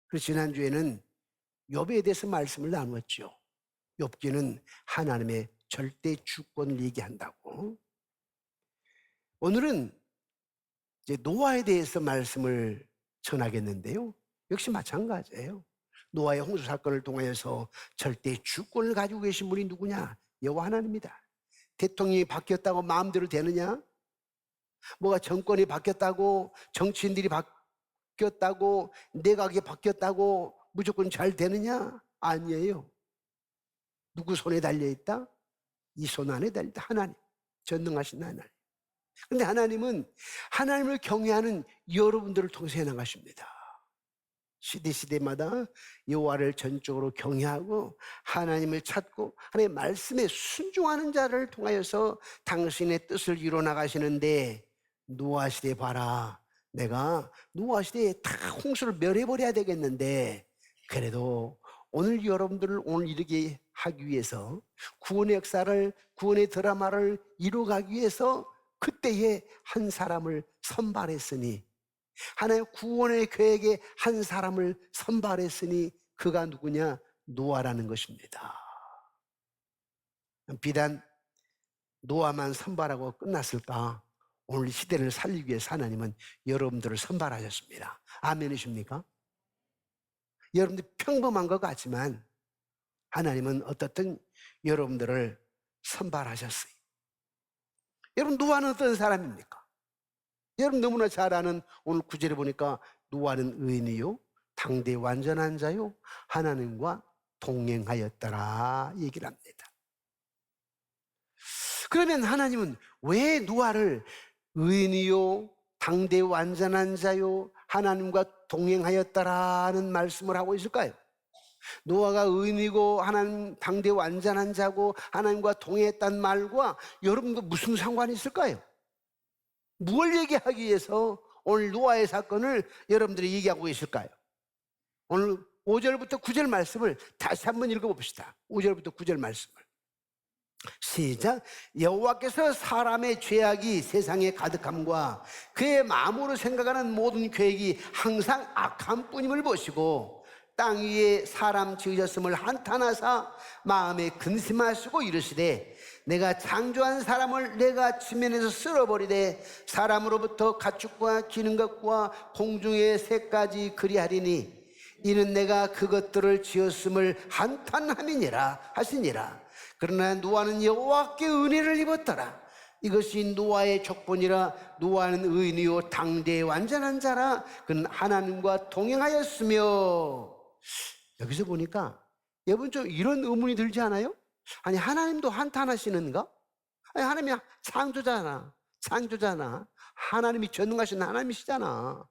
그래서 지난주에는 욥에 대해서 말씀을 나누었죠. 욥기는 하나님의 절대 주권을 얘기한다고. 오늘은 이제 노아에 대해서 말씀을 전하겠는데요. 역시 마찬가지예요. 노아의 홍수 사건을 통해서 절대 주권을 가지고 계신 분이 누구냐? 여호와 하나님입니다. 대통령이 바뀌었다고 마음대로 되느냐? 뭐가 정권이 바뀌었다고, 정치인들이 바뀌었다고, 내각이 바뀌었다고 무조건 잘 되느냐? 아니에요. 누구 손에 달려있다? 이 손 안에 달려있다. 하나님, 전능하신 하나님. 그런데 하나님은 하나님을 경외하는 여러분들을 통해서 나가십니다. 시대마다 여호와를 전적으로 경외하고 하나님을 찾고 하나님의 말씀에 순종하는 자를 통하여서 당신의 뜻을 이루어 나가시는데, 노아 시대 봐라, 내가 노아 시대에 다 홍수를 멸해버려야 되겠는데, 그래도 오늘 여러분들을 오늘 이르게 하기 위해서 구원의 역사를, 구원의 드라마를 이루어가기 위해서 그때에 한 사람을 선발했으니, 하나님 구원의 계획에 한 사람을 선발했으니 그가 누구냐? 노아라는 것입니다. 비단 노아만 선발하고 끝났을까? 오늘 시대를 살리기 위해서 하나님은 여러분들을 선발하셨습니다. 아멘이십니까? 여러분들이 평범한 것 같지만 하나님은 어떻든 여러분들을 선발하셨어요. 여러분, 노아는 어떤 사람입니까? 여러분 너무나 잘 아는 오늘 구절에 보니까 노아는 의인이요 당대 완전한 자요 하나님과 동행하였더라 얘기를 합니다. 그러면 하나님은 왜 노아를 의인이요 당대 완전한 자요 하나님과 동행하였다라는 말씀을 하고 있을까요? 노아가 의인이고 하나님 당대 완전한 자고 하나님과 동행했단 말과 여러분도 무슨 상관이 있을까요? 무엇을 얘기하기 위해서 오늘 노아의 사건을 여러분들이 얘기하고 계실까요? 오늘 5절부터 9절 말씀을 다시 한번 읽어봅시다. 5절부터 9절 말씀을 시작. 여호와께서 사람의 죄악이 세상에 가득함과 그의 마음으로 생각하는 모든 계획이 항상 악한 뿐임을 보시고 땅 위에 사람 지으셨음을 한탄하사 마음에 근심하시고 이르시되 내가 창조한 사람을 내가 지면에서 쓸어버리되 사람으로부터 가축과 기는 것과 공중의 새까지 그리하리니 이는 내가 그것들을 지었음을 한탄함이니라 하시니라. 그러나 노아는 여호와께 은혜를 입었더라. 이것이 노아의 족본이라. 노아는 의인이요 당대의 완전한 자라. 그는 하나님과 동행하였으며. 여기서 보니까 여러분 좀 이런 의문이 들지 않아요? 아니, 하나님도 한탄하시는가? 아니, 하나님이 창조자나 하나님이 전능하신 하나님이시잖아.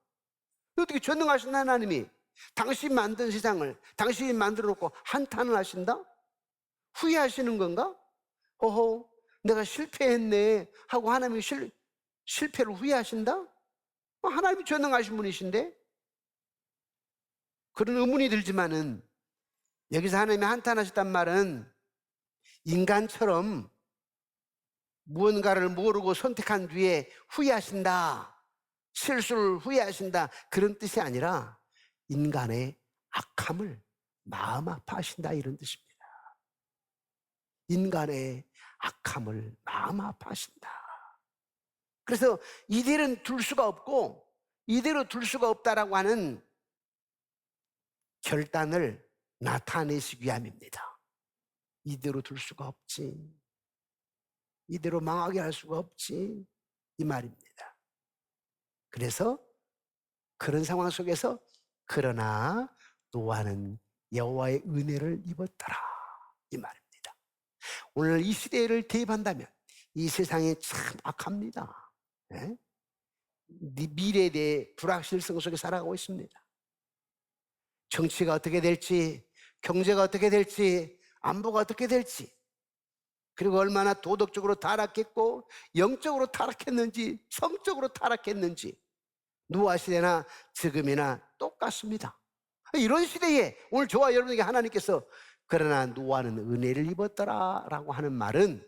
어떻게 전능하신 하나님이 당신 만든 세상을 당신이 만들어 놓고 한탄을 하신다? 후회하시는 건가? 호호, 내가 실패했네 하고 하나님이 실패를 후회하신다? 하나님이 전능하신 분이신데? 그런 의문이 들지만은 여기서 하나님이 한탄하셨단 말은 인간처럼 무언가를 모르고 선택한 뒤에 후회하신다, 실수를 후회하신다, 그런 뜻이 아니라 인간의 악함을 마음 아파하신다, 이런 뜻입니다. 인간의 악함을 마음 아파하신다. 그래서 이대로 둘 수가 없고 이대로 둘 수가 없다라고 하는 결단을 나타내시기 위함입니다. 이대로 둘 수가 없지, 이대로 망하게 할 수가 없지, 이 말입니다. 그래서 그런 상황 속에서 그러나 노아는 여호와의 은혜를 입었더라, 이 말입니다. 오늘 이 시대를 대입한다면 이 세상이 참 악합니다. 네? 미래에 대해 불확실성 속에 살아가고 있습니다. 정치가 어떻게 될지, 경제가 어떻게 될지, 안보가 어떻게 될지, 그리고 얼마나 도덕적으로 타락했고 영적으로 타락했는지, 성적으로 타락했는지 노아 시대나 지금이나 똑같습니다. 이런 시대에 오늘 저와 여러분에게 하나님께서 그러나 노아는 은혜를 입었더라 라고 하는 말은,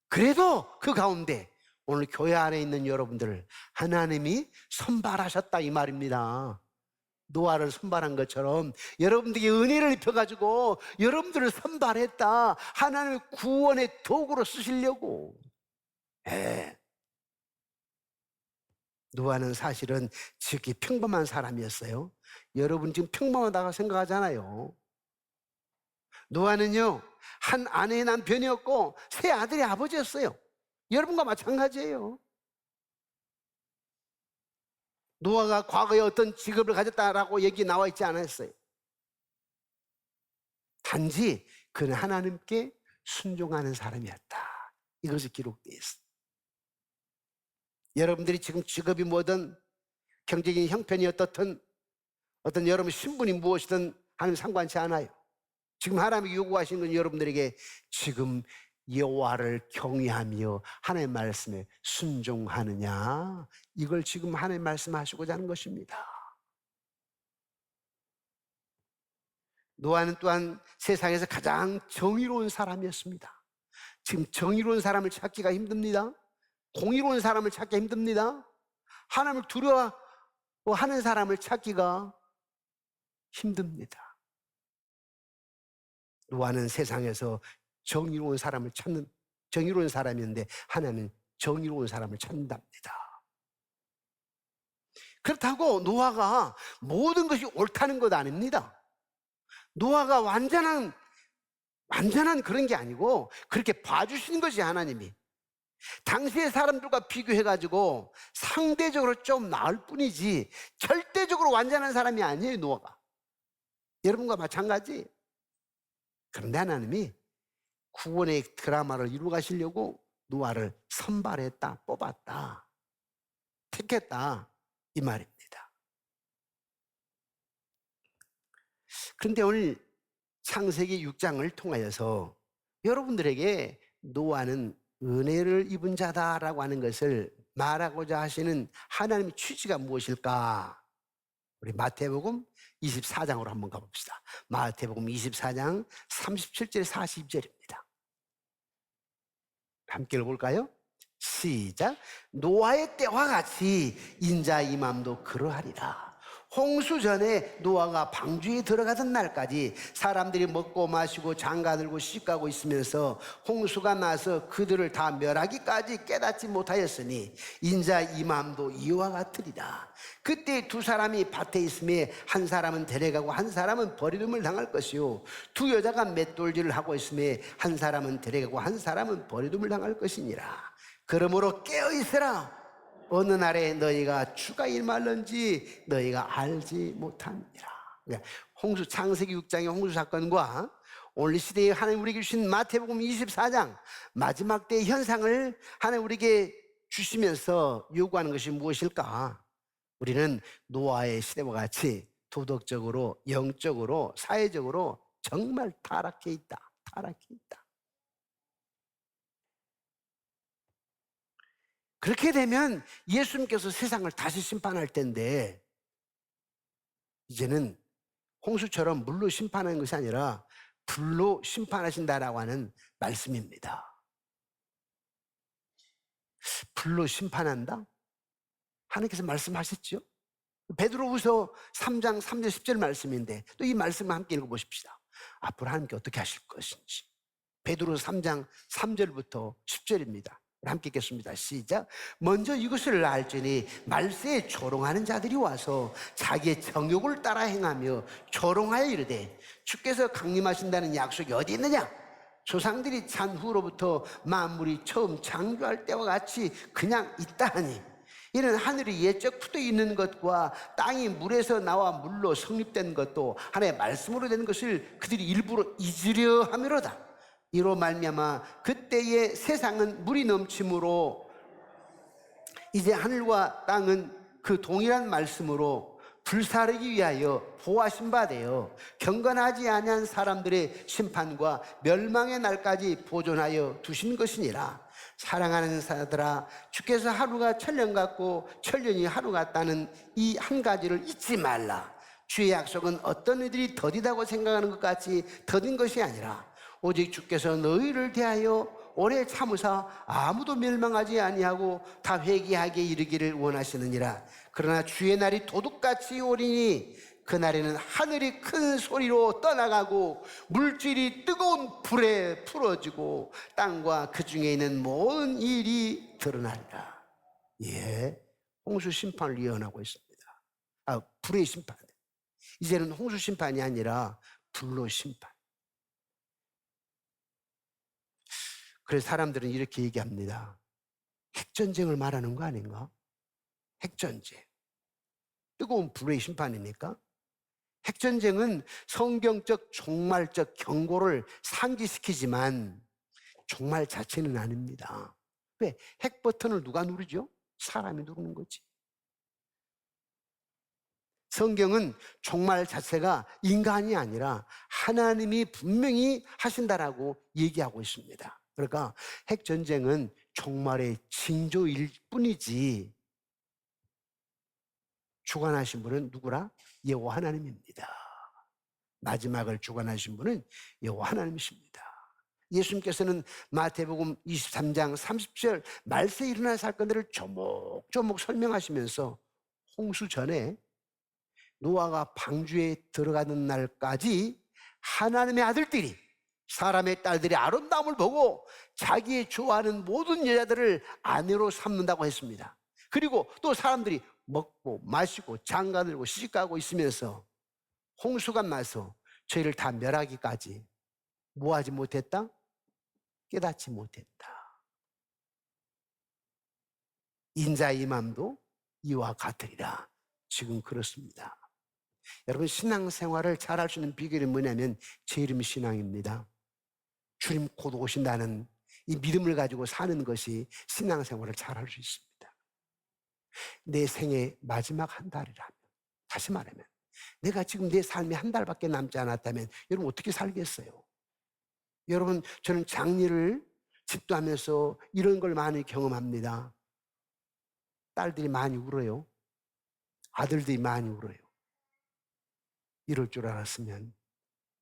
그래도 그 가운데 오늘 교회 안에 있는 여러분들을 하나님이 선발하셨다, 이 말입니다. 노아를 선발한 것처럼 여러분들에게 은혜를 입혀가지고 여러분들을 선발했다. 하나님의 구원의 도구로 쓰시려고. 예. 노아는 사실은 지극히 평범한 사람이었어요. 여러분 지금 평범하다고 생각하잖아요. 노아는요, 한 아내의 남편이었고 세 아들의 아버지였어요. 여러분과 마찬가지예요. 노아가 과거에 어떤 직업을 가졌다라고 얘기 나와 있지 않았어요. 단지 그는 하나님께 순종하는 사람이었다. 이것이 기록되어 있습니다. 여러분들이 지금 직업이 뭐든 경제적인 형편이 어떻든 어떤 여러분 신분이 무엇이든 하나님 상관치 않아요. 지금 하나님이 요구하시는 건 여러분들에게 지금 여호와를 경외하며 하나님의 말씀에 순종하느냐, 이걸 지금 하나님 말씀하시고자 하는 것입니다. 노아는 또한 세상에서 가장 정의로운 사람이었습니다. 지금 정의로운 사람을 찾기가 힘듭니다. 공의로운 사람을 찾기 힘듭니다. 하나님을 두려워하는 사람을 찾기가 힘듭니다. 노아는 세상에서 정의로운 사람을 찾는 정의로운 사람이었는데 하나님은 정의로운 사람을 찾는답니다. 그렇다고 노아가 모든 것이 옳다는 것 아닙니다. 노아가 완전한 그런 게 아니고 그렇게 봐주시는 것이 하나님이. 당시의 사람들과 비교해가지고 상대적으로 좀 나을 뿐이지 절대적으로 완전한 사람이 아니에요, 노아가. 여러분과 마찬가지. 그런데 하나님이 구원의 드라마를 이루어 가시려고 노아를 선발했다, 뽑았다, 택했다, 이 말입니다. 그런데 오늘 창세기 6장을 통하여서 여러분들에게 노아는 은혜를 입은 자다라고 하는 것을 말하고자 하시는 하나님의 취지가 무엇일까? 우리 마태복음 24장으로 한번 가봅시다. 마태복음 24장 37절 40절입니다. 함께 읽어볼까요? 시작. 노아의 때와 같이 인자 이맘도 그러하리라. 홍수 전에 노아가 방주에 들어가던 날까지 사람들이 먹고 마시고 장가들고 시가고 있으면서 홍수가 나서 그들을 다 멸하기까지 깨닫지 못하였으니 인자 이맘도 이와 같으리라. 그때 두 사람이 밭에 있음에 한 사람은 데려가고 한 사람은 버리둠을 당할 것이요 두 여자가 맷돌질을 하고 있음에 한 사람은 데려가고 한 사람은 버리둠을 당할 것이니라. 그러므로 깨어있으라. 어느 날에 너희가 주가 일말는지 너희가 알지 못하니라. 그러니까 홍수 창세기 6장의 홍수 사건과 오늘 시대에 하나님 우리에게 주신 마태복음 24장 마지막 때의 현상을 하나님 우리에게 주시면서 요구하는 것이 무엇일까? 우리는 노아의 시대와 같이 도덕적으로, 영적으로, 사회적으로 정말 타락해 있다. 타락해 있다. 그렇게 되면 예수님께서 세상을 다시 심판할 텐데 이제는 홍수처럼 물로 심판하는 것이 아니라 불로 심판하신다라고 하는 말씀입니다. 불로 심판한다? 하나님께서 말씀하셨죠? 베드로후서 3장 3절 10절 말씀인데 또 이 말씀을 함께 읽어보십시다. 앞으로 하나님께 어떻게 하실 것인지. 베드로후서 3장 3절부터 10절입니다. 함께 읽겠습니다. 시작. 먼저 이것을 알지니 말세에 조롱하는 자들이 와서 자기의 정욕을 따라 행하며 조롱하여 이르되 주께서 강림하신다는 약속이 어디 있느냐? 조상들이 잔 후로부터 만물이 처음 창조할 때와 같이 그냥 있다 하니 이는 하늘이 옛적부터 있는 것과 땅이 물에서 나와 물로 성립된 것도 하나의 말씀으로 된 것을 그들이 일부러 잊으려 함이로다. 이로 말미암아 그때의 세상은 물이 넘침으로 이제 하늘과 땅은 그 동일한 말씀으로 불사르기 위하여 보호하신 바 되어 경건하지 아니한 사람들의 심판과 멸망의 날까지 보존하여 두신 것이니라. 사랑하는 사람들아, 주께서 하루가 천년 같고 천년이 하루 같다는 이 한 가지를 잊지 말라. 주의 약속은 어떤 이들이 더디다고 생각하는 것 같이 더딘 것이 아니라 오직 주께서 너희를 대하여 오래 참으사 아무도 멸망하지 아니하고 다 회개하게 이르기를 원하시느니라. 그러나 주의 날이 도둑같이 오리니 그날에는 하늘이 큰 소리로 떠나가고 물질이 뜨거운 불에 풀어지고 땅과 그 중에 있는 모든 일이 드러난다. 예, 홍수 심판을 예언하고 있습니다. 불의 심판. 이제는 홍수 심판이 아니라 불로 심판. 그래서 사람들은 이렇게 얘기합니다. 핵전쟁을 말하는 거 아닌가? 핵전쟁. 뜨거운 불의 심판입니까? 핵전쟁은 성경적 종말적 경고를 상기시키지만 종말 자체는 아닙니다. 왜? 핵 버튼을 누가 누르죠? 사람이 누르는 거지. 성경은 종말 자체가 인간이 아니라 하나님이 분명히 하신다라고 얘기하고 있습니다. 그러니까 핵전쟁은 종말의 징조일 뿐이지 주관하신 분은 누구라? 여호와 하나님입니다. 마지막을 주관하신 분은 여호와 하나님이십니다. 예수님께서는 마태복음 23장 30절 말세에 일어날 사건들을 조목조목 설명하시면서 홍수 전에 노아가 방주에 들어가는 날까지 하나님의 아들들이 사람의 딸들의 아름다움을 보고 자기의 좋아하는 모든 여자들을 아내로 삼는다고 했습니다. 그리고 또 사람들이 먹고 마시고 장가들고 시집가고 있으면서 홍수가 나서 저희를 다 멸하기까지 뭐하지 못했다? 깨닫지 못했다. 인자의 맘도 이와 같으리라. 지금 그렇습니다. 여러분, 신앙생활을 잘할 수 있는 비결이 뭐냐면 제 이름이 신앙입니다. 주님 곧 오신다는 이 믿음을 가지고 사는 것이 신앙생활을 잘할 수 있습니다. 내 생의 마지막 한 달이라면, 다시 말하면 내가 지금 내 삶이 한 달밖에 남지 않았다면 여러분 어떻게 살겠어요? 여러분, 저는 장례를 집도하면서 이런 걸 많이 경험합니다. 딸들이 많이 울어요. 아들들이 많이 울어요. 이럴 줄 알았으면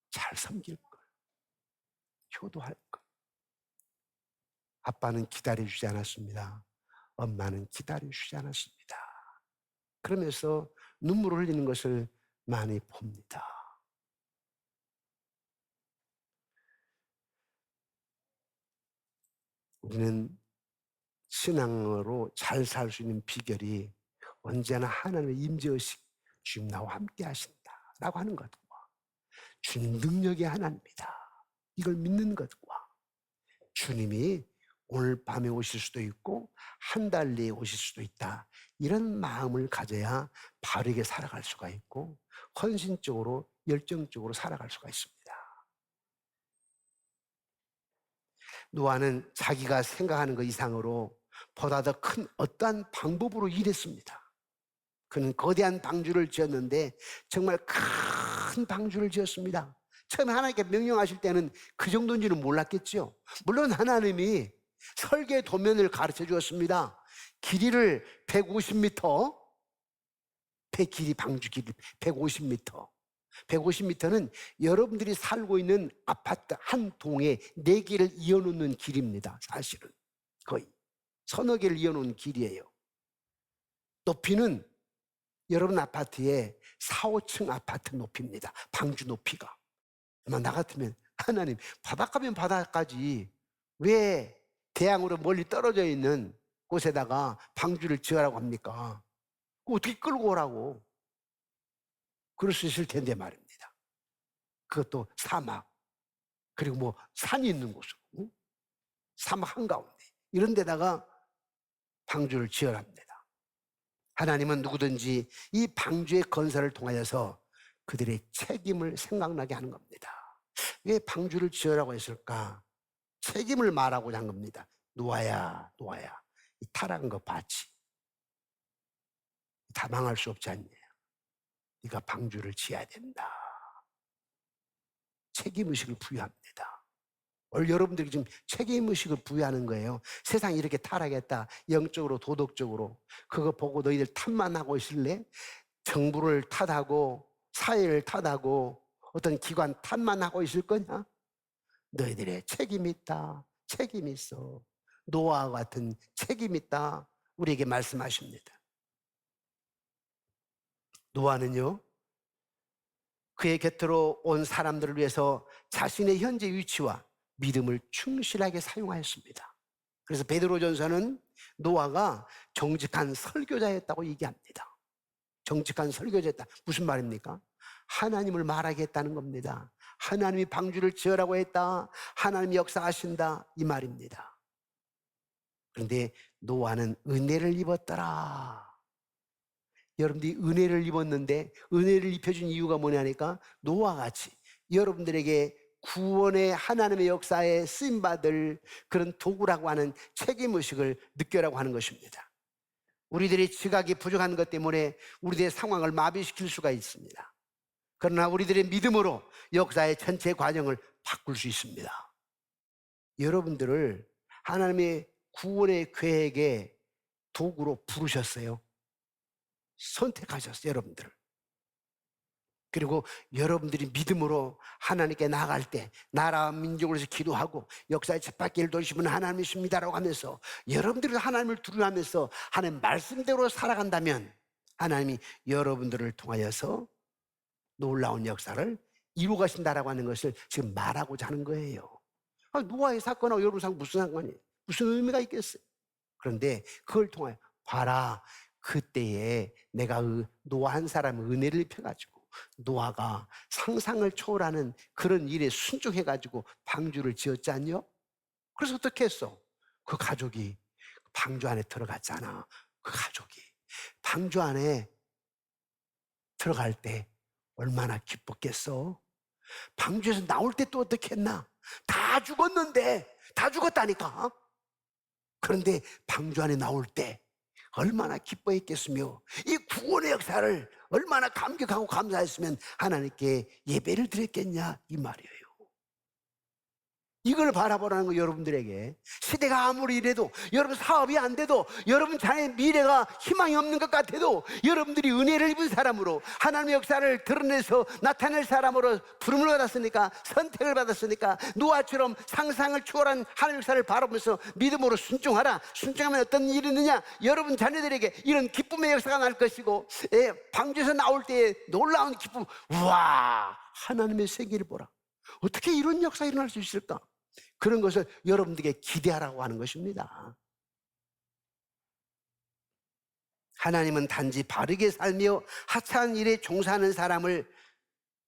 잘 섬길 걸, 효도할 걸. 아빠는 기다려주지 않았습니다. 엄마는 기다려주지 않았습니다. 그러면서 눈물을 흘리는 것을 많이 봅니다. 우리는 신앙으로 잘 살 수 있는 비결이 언제나 하나님의 임재의식, 주님 나와 함께 하신다라고 하는 것과 주님 능력의 하나님이다, 이걸 믿는 것과 주님이 오늘 밤에 오실 수도 있고 한 달 내에 오실 수도 있다, 이런 마음을 가져야 바르게 살아갈 수가 있고 헌신적으로 열정적으로 살아갈 수가 있습니다. 노아는 자기가 생각하는 것 이상으로 보다 더 큰 어떠한 방법으로 일했습니다. 그는 거대한 방주를 지었는데 정말 큰 방주를 지었습니다. 처음에 하나님께 명령하실 때는 그 정도인지는 몰랐겠죠. 물론 하나님이 설계 도면을 가르쳐 주었습니다. 길이를 150m, 길이 방주 길이 150m. 150m는 여러분들이 살고 있는 아파트 한 동에 4개를 이어놓는 길입니다. 사실은 거의 서너 개를 이어놓은 길이에요. 높이는 여러분 아파트의 4, 5층 아파트 높이입니다. 방주 높이가. 아마 나 같으면 하나님, 바닷가면 바닷가지 왜 대양으로 멀리 떨어져 있는 곳에다가 방주를 지으라고 합니까? 어떻게 끌고 오라고? 그럴 수 있을 텐데 말입니다. 그것도 사막, 그리고 뭐 산이 있는 곳으로, 사막 한가운데 이런 데다가 방주를 지으랍니다. 하나님은 누구든지 이 방주의 건설을 통하여서 그들의 책임을 생각나게 하는 겁니다. 왜 방주를 지으라고 했을까? 책임을 말하고자 한 겁니다. 노아야, 노아야, 이 타락한 거 봤지? 다 망할 수 없지 않냐? 네가 방주를 지어야 된다. 책임의식을 부여합니다. 오늘 여러분들이 지금 책임의식을 부여하는 거예요. 세상이 이렇게 타락했다, 영적으로 도덕적으로. 그거 보고 너희들 탓만 하고 있을래? 정부를 탓하고 사회를 탓하고 어떤 기관 탓만 하고 있을 거냐? 너희들의 책임이 있다. 책임이 있어. 노아와 같은 책임이 있다, 우리에게 말씀하십니다. 노아는요, 그의 곁으로 온 사람들을 위해서 자신의 현재 위치와 믿음을 충실하게 사용하였습니다. 그래서 베드로전서는 노아가 정직한 설교자였다고 얘기합니다. 정직한 설교자였다. 무슨 말입니까? 하나님을 말하게 했다는 겁니다. 하나님이 방주를 지으라고 했다. 하나님이 역사하신다. 이 말입니다. 그런데 노아는 은혜를 입었더라. 여러분들이 은혜를 입었는데, 은혜를 입혀준 이유가 뭐냐니까 노아같이 여러분들에게 구원의 하나님의 역사에 쓰임받을 그런 도구라고 하는 책임의식을 느껴라고 하는 것입니다. 우리들의 지각이 부족한 것 때문에 우리들의 상황을 마비시킬 수가 있습니다. 그러나 우리들의 믿음으로 역사의 전체 과정을 바꿀 수 있습니다. 여러분들을 하나님의 구원의 계획의 도구로 부르셨어요. 선택하셨어요, 여러분들을. 그리고 여러분들이 믿음으로 하나님께 나아갈 때 나라와 민족을 위해서 기도하고 역사의 쳇바퀴를 돌리시는 하나님이십니다라고 하면서 여러분들이 하나님을 두려워하면서 하나님 말씀대로 살아간다면 하나님이 여러분들을 통하여서 놀라운 역사를 이루어 가신다라고 하는 것을 지금 말하고자 하는 거예요. 노아의 사건하고 여러분 상관 무슨 상관이에요? 무슨 의미가 있겠어요? 그런데 그걸 통하여 봐라, 그때에 내가 노아 한 사람의 은혜를 입혀가지고 노아가 상상을 초월하는 그런 일에 순종해가지고 방주를 지었지 않요? 그래서 어떻게 했어? 그 가족이 방주 안에 들어갔잖아. 그 가족이 방주 안에 들어갈 때 얼마나 기뻤겠어? 방주에서 나올 때 또 어떻게 했나? 다 죽었는데, 다 죽었다니까. 그런데 방주 안에 나올 때 얼마나 기뻐했겠으며 이 구원의 역사를 얼마나 감격하고 감사했으면 하나님께 예배를 드렸겠냐, 이 말이에요. 이걸 바라보라는 거. 여러분들에게 시대가 아무리 이래도, 여러분 사업이 안 돼도, 여러분 자녀의 미래가 희망이 없는 것 같아도 여러분들이 은혜를 입은 사람으로 하나님의 역사를 드러내서 나타낼 사람으로 부름을 받았으니까, 선택을 받았으니까 노아처럼 상상을 초월한 하나님의 역사를 바라보면서 믿음으로 순종하라. 순종하면 어떤 일이 있느냐? 여러분 자녀들에게 이런 기쁨의 역사가 날 것이고, 방주에서 나올 때의 놀라운 기쁨. 우와, 하나님의 세계를 보라. 어떻게 이런 역사가 일어날 수 있을까? 그런 것을 여러분들에게 기대하라고 하는 것입니다. 하나님은 단지 바르게 살며 하찮은 일에 종사하는 사람을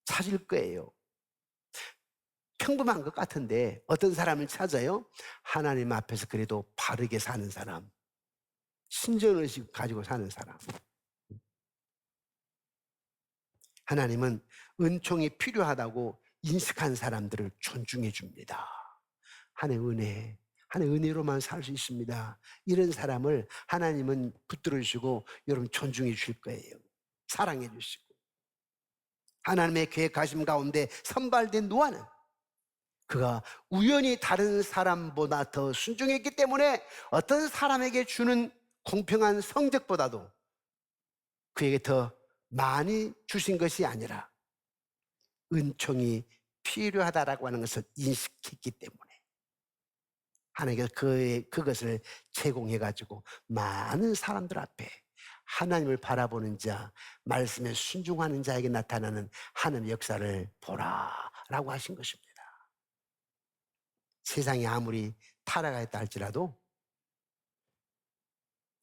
찾을 거예요. 평범한 것 같은데 어떤 사람을 찾아요? 하나님 앞에서 그래도 바르게 사는 사람, 신전의식 가지고 사는 사람. 하나님은 은총이 필요하다고 인식한 사람들을 존중해 줍니다. 하나님의 은혜로만 살 수 있습니다. 이런 사람을 하나님은 붙들어 주시고 여러분 존중해 주실 거예요. 사랑해 주시고. 하나님의 계획하심 가운데 선발된 노아는 그가 우연히 다른 사람보다 더 순종했기 때문에 어떤 사람에게 주는 공평한 성적보다도 그에게 더 많이 주신 것이 아니라 은총이 필요하다라고 하는 것을 인식했기 때문에 하나님께서 그것을 제공해가지고 많은 사람들 앞에 하나님을 바라보는 자, 말씀에 순종하는 자에게 나타나는 하나님의 역사를 보라라고 하신 것입니다. 세상이 아무리 타락하였다 할지라도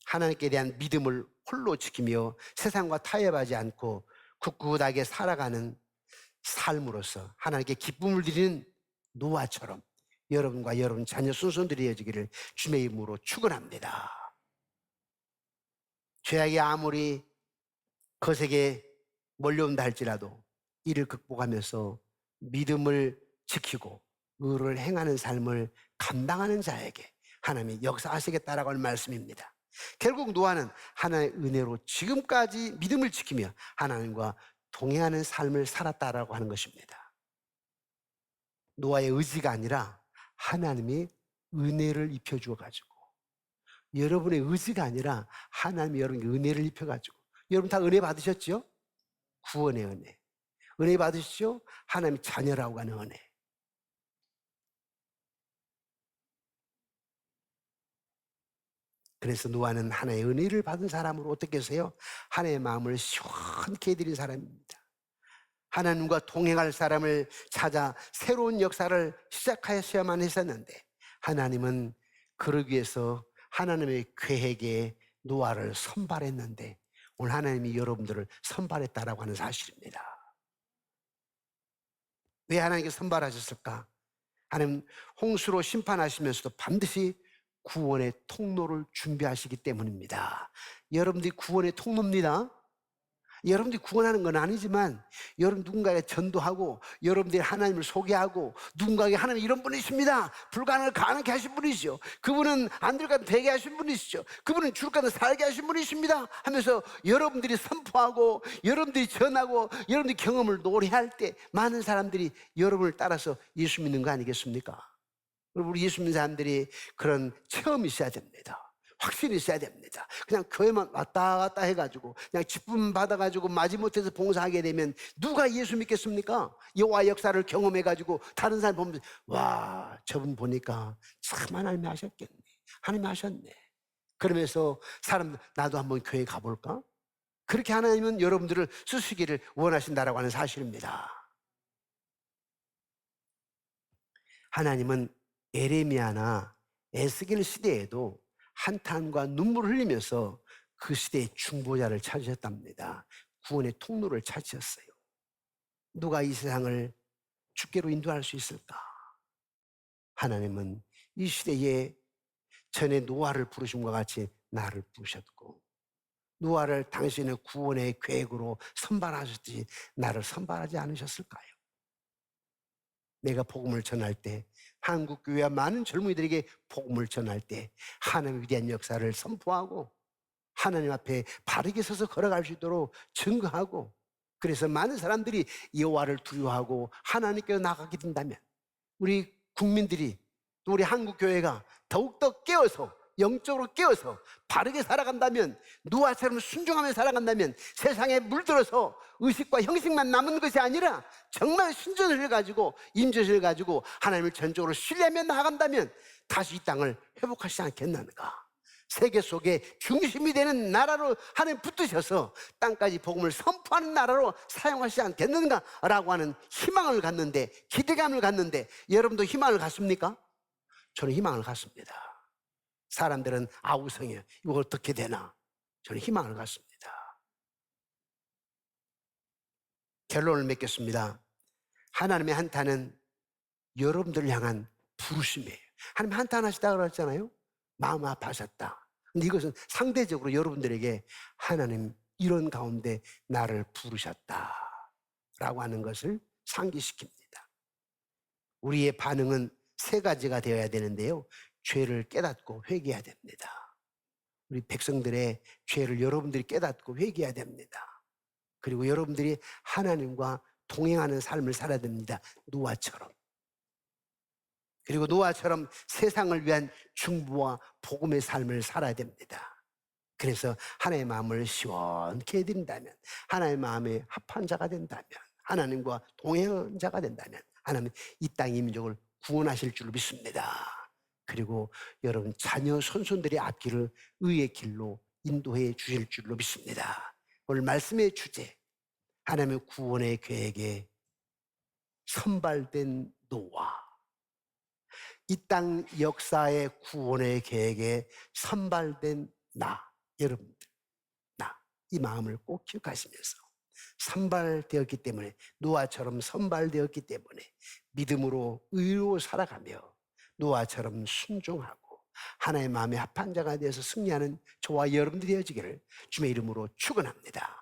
하나님께 대한 믿음을 홀로 지키며 세상과 타협하지 않고 굳굳하게 살아가는 삶으로서 하나님께 기쁨을 드리는 노아처럼 여러분과 여러분 자녀 순손들이 이어지기를 주님의 이름으로 축원합니다. 죄악이 아무리 거세게 몰려온다 할지라도 이를 극복하면서 믿음을 지키고 의를 행하는 삶을 감당하는 자에게 하나님이 역사하시겠다라고 하는 말씀입니다. 결국 노아는 하나님의 은혜로 지금까지 믿음을 지키며 하나님과 동행하는 삶을 살았다라고 하는 것입니다. 노아의 의지가 아니라 하나님이 은혜를 입혀주어가지고, 여러분의 의지가 아니라 하나님이 여러분에게 은혜를 입혀가지고, 여러분 다 은혜 받으셨죠? 구원의 은혜. 은혜 받으시죠? 하나님 자녀라고 하는 은혜. 그래서 노아는 하나의 은혜를 받은 사람으로 어떻게 하세요? 하나의 마음을 시원케 해드린 사람입니다. 하나님과 동행할 사람을 찾아 새로운 역사를 시작하셔야만 했었는데, 하나님은 그러기 위해서 하나님의 계획에 노아를 선발했는데, 오늘 하나님이 여러분들을 선발했다라고 하는 사실입니다. 왜 하나님께 선발하셨을까? 하나님 홍수로 심판하시면서도 반드시 구원의 통로를 준비하시기 때문입니다. 여러분들이 구원의 통로입니다. 여러분들이 구원하는 건 아니지만, 여러분 누군가에게 전도하고, 여러분들이 하나님을 소개하고, 누군가에게 하나님 이런 분이십니다, 불가능을 가능케 하신 분이시죠, 그분은 안 될 것 되게 하신 분이시죠, 그분은 죽을 것 살게 하신 분이십니다 하면서 여러분들이 선포하고, 여러분들이 전하고, 여러분들이 경험을 노래할 때 많은 사람들이 여러분을 따라서 예수 믿는 거 아니겠습니까? 우리 예수 믿는 사람들이 그런 체험이 있어야 됩니다. 확신이 있어야 됩니다. 그냥 교회만 왔다 갔다 해가지고 그냥 기쁨 받아가지고 마지못해서 봉사하게 되면 누가 예수 믿겠습니까? 여호와 역사를 경험해가지고 다른 사람 보면, 와, 저분 보니까 참 하나님이 하셨겠네, 하나님이 하셨네, 그러면서 사람들 나도 한번 교회 가볼까? 그렇게 하나님은 여러분들을 쓰시기를 원하신다라고 하는 사실입니다. 하나님은 에레미야나 에스겔 시대에도 한탄과 눈물을 흘리면서 그 시대의 중보자를 찾으셨답니다. 구원의 통로를 찾으셨어요. 누가 이 세상을 주께로 인도할 수 있을까? 하나님은 이 시대에 전에 노아를 부르심과 같이 나를 부르셨고, 노아를 당신의 구원의 계획으로 선발하셨듯이 나를 선발하지 않으셨을까요? 내가 복음을 전할 때, 한국교회와 많은 젊은이들에게 복음을 전할 때 하나님의 위대한 역사를 선포하고, 하나님 앞에 바르게 서서 걸어갈 수 있도록 증거하고, 그래서 많은 사람들이 여호와를 두려워하고 하나님께로 나가게 된다면, 우리 국민들이, 또 우리 한국교회가 더욱더 깨어서, 영적으로 깨어서 바르게 살아간다면, 노아처럼 순종하며 살아간다면, 세상에 물들어서 의식과 형식만 남은 것이 아니라 정말 신전을 해가지고, 임재를 가지고 하나님을 전적으로 신뢰하며 나아간다면 다시 이 땅을 회복하시지 않겠는가? 세계 속에 중심이 되는 나라로 하나님 붙드셔서 땅까지 복음을 선포하는 나라로 사용하시지 않겠는가라고 하는 희망을 갖는데, 기대감을 갖는데, 여러분도 희망을 갖습니까? 저는 희망을 갖습니다. 사람들은 아우성이에요. 이거 어떻게 되나? 저는 희망을 갖습니다. 결론을 맺겠습니다. 하나님의 한탄은 여러분들을 향한 부르심이에요. 하나님 한탄하시다 그랬잖아요. 마음 아파하셨다. 근데 이것은 상대적으로 여러분들에게 하나님 이런 가운데 나를 부르셨다 라고 하는 것을 상기시킵니다. 우리의 반응은 세 가지가 되어야 되는데요, 죄를 깨닫고 회개해야 됩니다. 우리 백성들의 죄를 여러분들이 깨닫고 회개해야 됩니다. 그리고 여러분들이 하나님과 동행하는 삶을 살아야 됩니다. 노아처럼. 그리고 노아처럼 세상을 위한 중보와 복음의 삶을 살아야 됩니다. 그래서 하나님의 마음을 시원케 해드린다면, 하나님의 마음에 합한 자가 된다면, 하나님과 동행한 자가 된다면, 하나님 이 땅 민족을 구원하실 줄 믿습니다. 그리고 여러분 자녀 손손들의 앞길을 의의 길로 인도해 주실 줄로 믿습니다. 오늘 말씀의 주제, 하나님의 구원의 계획에 선발된 노아, 이 땅 역사의 구원의 계획에 선발된 나, 여러분들, 나, 이 마음을 꼭 기억하시면서, 선발되었기 때문에, 노아처럼 선발되었기 때문에 믿음으로 의로 살아가며 노아처럼 순종하고 하나님의 마음에 합한 자가 되어서 승리하는 저와 여러분들이 되어지기를 주님의 이름으로 축원합니다.